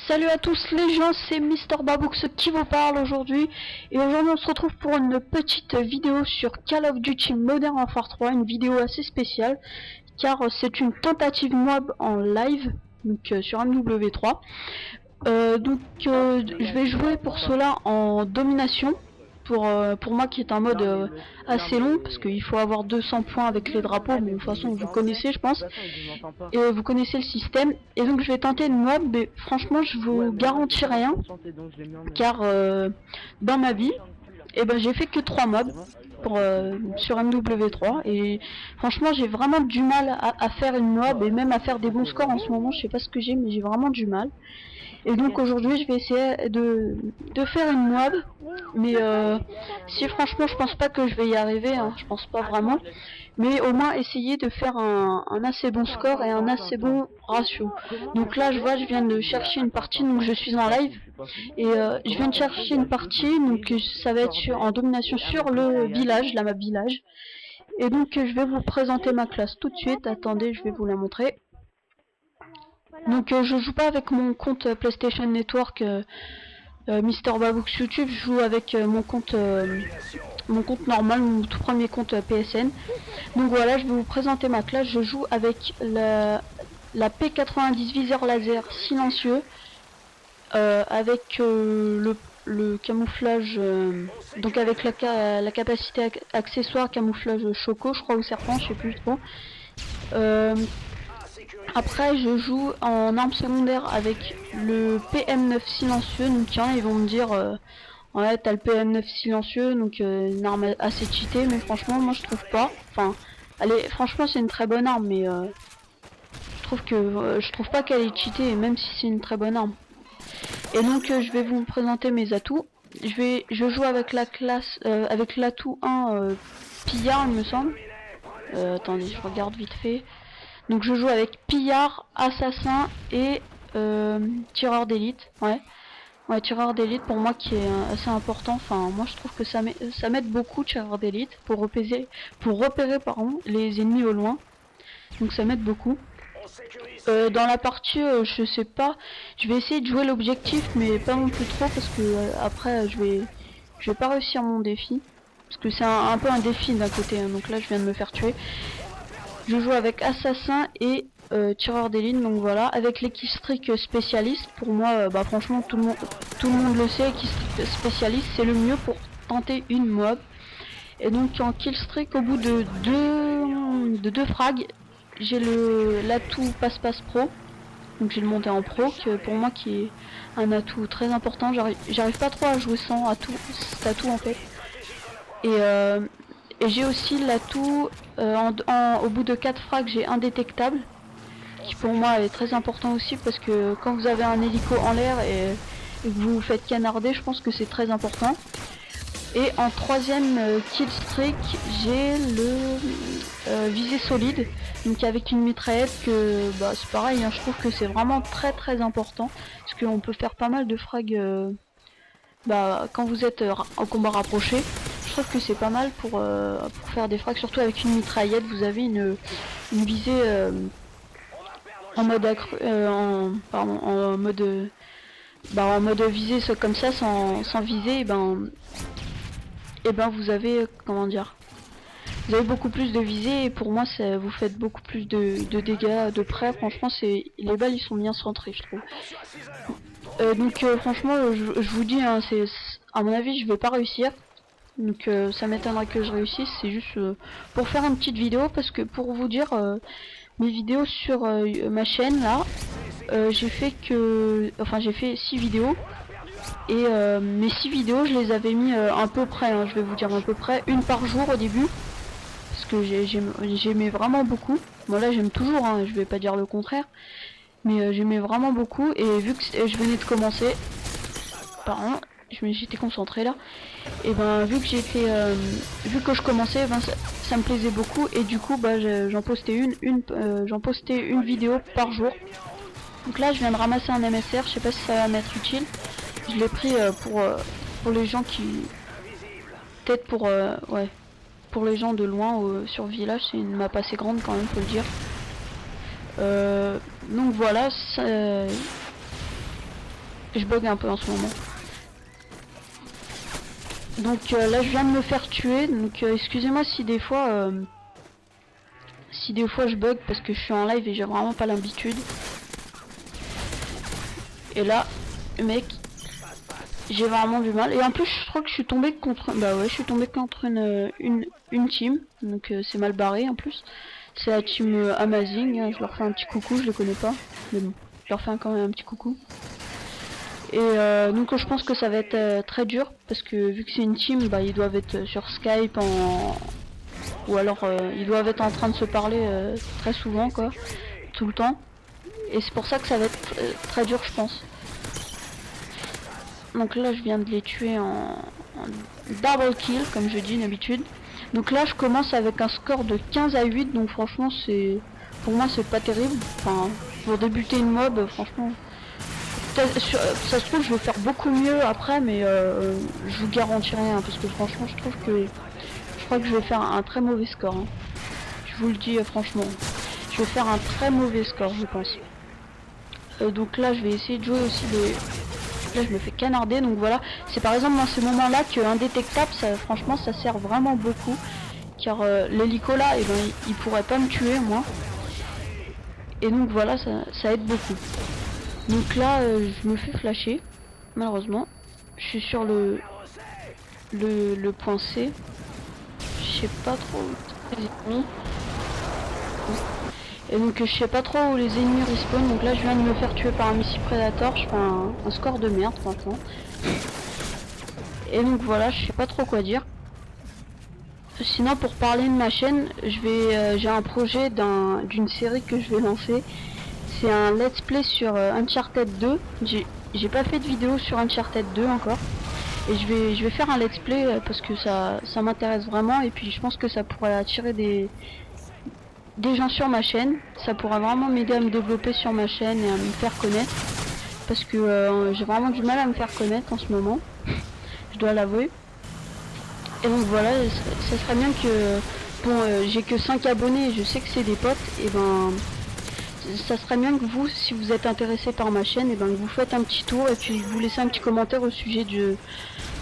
Salut à tous les gens, c'est Mister Baboux qui vous parle aujourd'hui. Et aujourd'hui on se retrouve pour une petite vidéo sur Call of Duty Modern Warfare 3. Une vidéo assez spéciale car c'est une tentative mob en live, donc sur MW3. Je vais jouer pour cela en domination. Pour moi qui est un mode assez long parce qu'il faut avoir 200 points avec les drapeaux, mais de toute façon vous connaissez je pense, et vous connaissez le système, et donc je vais tenter une mob, mais franchement je vous garantis rien car dans ma vie j'ai fait que 3 mobs sur MW3 et franchement j'ai vraiment du mal à faire une mob et même à faire des bons scores en ce moment. Je sais pas ce que j'ai, mais j'ai vraiment du mal. Et donc aujourd'hui je vais essayer de faire une mob, mais si franchement je pense pas que je vais y arriver, hein, je pense pas vraiment, mais au moins essayer de faire un assez bon score et un assez bon ratio. Donc là je vois, je viens de chercher une partie, donc je suis en live et je viens de chercher une partie, donc ça va être en domination sur le village, la map village. Et donc je vais vous présenter ma classe tout de suite. Attendez, je vais vous la montrer. Donc je joue pas avec mon compte PlayStation Network Mister Baboux YouTube, je joue avec mon compte normal, mon tout premier compte PSN. Donc voilà, je vais vous présenter ma classe. Je joue avec la P90 viseur laser silencieux, avec le camouflage, donc avec la capacité accessoire camouflage choco, je crois, ou serpent, je sais plus trop. Après je joue en arme secondaire avec le PM9 silencieux. Donc ils vont me dire ouais t'as le PM9 silencieux, donc une arme assez cheatée, mais franchement moi je trouve pas. Enfin allez, franchement c'est une très bonne arme, mais je trouve pas qu'elle est cheatée, même si c'est une très bonne arme. Et donc je vais vous présenter mes atouts. Je joue avec la classe avec l'atout 1 pillard il me semble. Attendez, je regarde vite fait. Donc je joue avec pillard, assassin et tireur d'élite. Ouais, tireur d'élite pour moi qui est assez important. Enfin moi je trouve que ça m'aide beaucoup, tireur d'élite, pour repérer les ennemis au loin. Donc ça m'aide beaucoup. Dans la partie je sais pas, je vais essayer de jouer l'objectif, mais pas non plus trop, parce que après je vais pas réussir mon défi, parce que c'est un peu un défi d'un côté, hein. Donc là je viens de me faire tuer. Je joue avec assassin et tireur d'élite, donc voilà, avec les killstreak spécialistes. Pour moi franchement tout le monde le sait, killstreak spécialiste c'est le mieux pour tenter une mob. Et donc en killstreak, au bout de deux frags, j'ai l'atout passe pro, donc j'ai le monté en pro, que pour moi qui est un atout très important. J'arrive pas trop à jouer sans cet atout en fait. Et j'ai aussi l'atout au bout de 4 frags, j'ai indétectable, qui pour moi est très important aussi, parce que quand vous avez un hélico en l'air et que vous vous faites canarder, je pense que c'est très important. Et en troisième killstreak, j'ai le visée solide, donc avec une mitraillette, que c'est pareil, hein, je trouve que c'est vraiment très important, parce qu'on peut faire pas mal de frags quand vous êtes en combat rapproché. Je trouve que c'est pas mal pour faire des frags, surtout avec une mitraillette. Vous avez une visée en mode en mode visée comme ça, sans viser, et vous avez comment dire, vous avez beaucoup plus de visée, et pour moi vous faites beaucoup plus de dégâts de près. Franchement les balles ils sont bien centrés, je trouve. Donc franchement je vous dis, hein, à mon avis je vais pas réussir. Donc ça m'étonnerait que je réussisse. C'est juste pour faire une petite vidéo, parce que pour vous dire, mes vidéos sur ma chaîne là, j'ai fait 6 vidéos, et mes 6 vidéos je les avais mis à peu près, hein, je vais vous dire à peu près une par jour au début, parce que j'aimais vraiment beaucoup. Bon là j'aime toujours, hein, je vais pas dire le contraire, mais j'aimais vraiment beaucoup. Et vu que je venais de commencer, pardon, j'étais concentré là, et vu que je commençais, ça me plaisait beaucoup, et du coup j'en postais une vidéo par jour. Donc là je viens de ramasser un MSR, je sais pas si ça va m'être utile. Je l'ai pris pour les gens qui, peut-être pour les gens de loin, sur village. C'est une map assez grande quand même, faut le dire. Donc voilà, Je bug un peu en ce moment. Donc là je viens de me faire tuer, donc excusez-moi si des fois je bug parce que je suis en live et j'ai vraiment pas l'habitude. Et là, mec, j'ai vraiment du mal. Et en plus je crois que je suis tombé contre, bah ouais, je suis tombé contre une team, donc c'est mal barré en plus. C'est la team Amazing, hein, je leur fais un petit coucou, je les connais pas, mais bon, je leur fais quand même un petit coucou. Et donc je pense que ça va être très dur parce que vu que c'est une team, bah ils doivent être sur Skype ou alors ils doivent être en train de se parler très souvent quoi, tout le temps. Et c'est pour ça que ça va être très dur je pense. Donc là je viens de les tuer en double kill comme je dis d'habitude. Donc là je commence avec un score de 15 à 8, donc franchement c'est, pour moi c'est pas terrible. Enfin pour débuter une mob franchement. Ça se trouve je vais faire beaucoup mieux après, mais je vous garantis rien parce que franchement je crois que je vais faire un très mauvais score hein. Je vous le dis franchement, je vais faire un très mauvais score je pense. Donc là je vais essayer de jouer aussi là je me fais canarder, donc voilà, c'est par exemple dans ces moments là que indétectable ça, franchement ça sert vraiment beaucoup, car l'hélico là et ben, il pourrait pas me tuer moi, et donc voilà ça aide beaucoup. Donc là je me fais flasher malheureusement, je suis sur le point C, je sais pas trop où les ennemis, et donc je sais pas trop où les ennemis respawn. Donc là je viens de me faire tuer par un missile Predator, je fais un score de merde franchement. Et donc voilà, je sais pas trop quoi dire. Sinon pour parler de ma chaîne, j'ai un projet d'une série que je vais lancer. C'est un let's play sur Uncharted 2. J'ai pas fait de vidéo sur Uncharted 2 encore. Et je vais faire un let's play parce que ça m'intéresse vraiment, et puis je pense que ça pourrait attirer des gens sur ma chaîne. Ça pourrait vraiment m'aider à me développer sur ma chaîne et à me faire connaître. Parce que j'ai vraiment du mal à me faire connaître en ce moment. Je dois l'avouer. Et donc voilà, ça serait bien que... Bon, j'ai que 5 abonnés et je sais que c'est des potes, et ben... Ça serait bien que vous, si vous êtes intéressé par ma chaîne, et ben vous faites un petit tour et puis vous laissez un petit commentaire au sujet de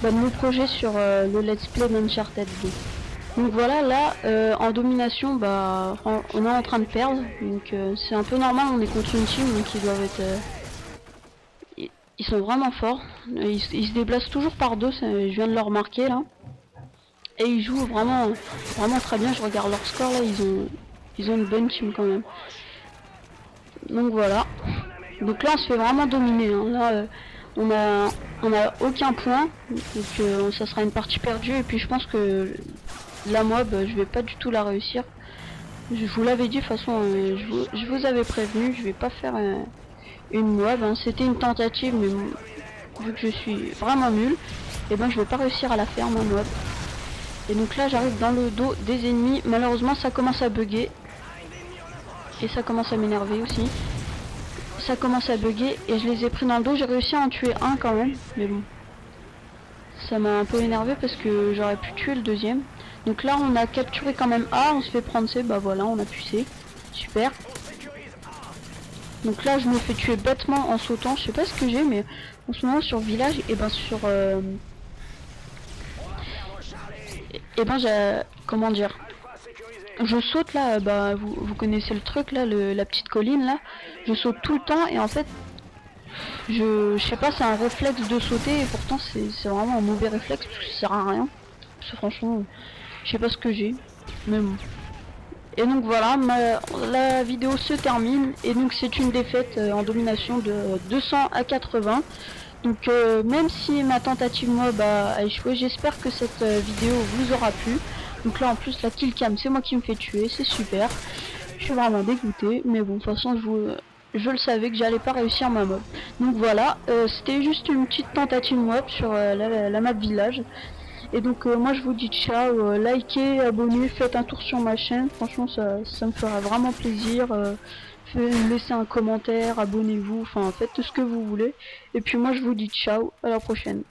mon projet sur le let's play d'Uncharted 2. Donc voilà, là en domination, bah on est en train de perdre, donc c'est un peu normal, on est contre une team, donc ils doivent être... ils sont vraiment forts, ils se déplacent toujours par deux, je viens de le remarquer là. Et ils jouent vraiment très bien, je regarde leur score là, ils ont une bonne team quand même. Donc voilà. Donc là on se fait vraiment dominer, hein. Là on a aucun point, donc ça sera une partie perdue, et puis je pense que la mob je vais pas du tout la réussir. Je vous l'avais dit de toute façon, je vous avais prévenu, je vais pas faire une mob, hein. C'était une tentative, mais vu que je suis vraiment nul, et ben je vais pas réussir à la faire ma mob. Et donc là j'arrive dans le dos des ennemis, malheureusement ça commence à bugger. Et ça commence à m'énerver aussi. Ça commence à bugger et je les ai pris dans le dos, j'ai réussi à en tuer un quand même, mais bon. Ça m'a un peu énervé parce que j'aurais pu tuer le deuxième. Donc là on a capturé quand même A, on se fait prendre C, bah voilà on a pu C. Super. Donc là je me fais tuer bêtement en sautant, je sais pas ce que j'ai, mais en ce moment sur village, et ben sur... et ben j'ai... comment dire, je saute là, bah vous connaissez le truc là, la petite colline là, je saute tout le temps, et en fait je sais pas, c'est un réflexe de sauter, et pourtant c'est vraiment un mauvais réflexe parce que ça sert à rien. Parce que franchement je sais pas ce que j'ai, mais bon. Et donc voilà, la vidéo se termine, et donc c'est une défaite en domination de 200 à 80. Donc même si ma tentative mob a échoué, j'espère que cette vidéo vous aura plu. Donc là en plus la killcam c'est moi qui me fais tuer, c'est super. Je suis vraiment dégoûté, mais bon de toute façon je le savais que j'allais pas réussir ma mob. Donc voilà, c'était juste une petite tentative mob sur la map village. Et donc moi je vous dis ciao, likez, abonnez, faites un tour sur ma chaîne, franchement ça me fera vraiment plaisir. Laissez un commentaire, abonnez-vous, enfin faites tout ce que vous voulez. Et puis moi je vous dis ciao, à la prochaine.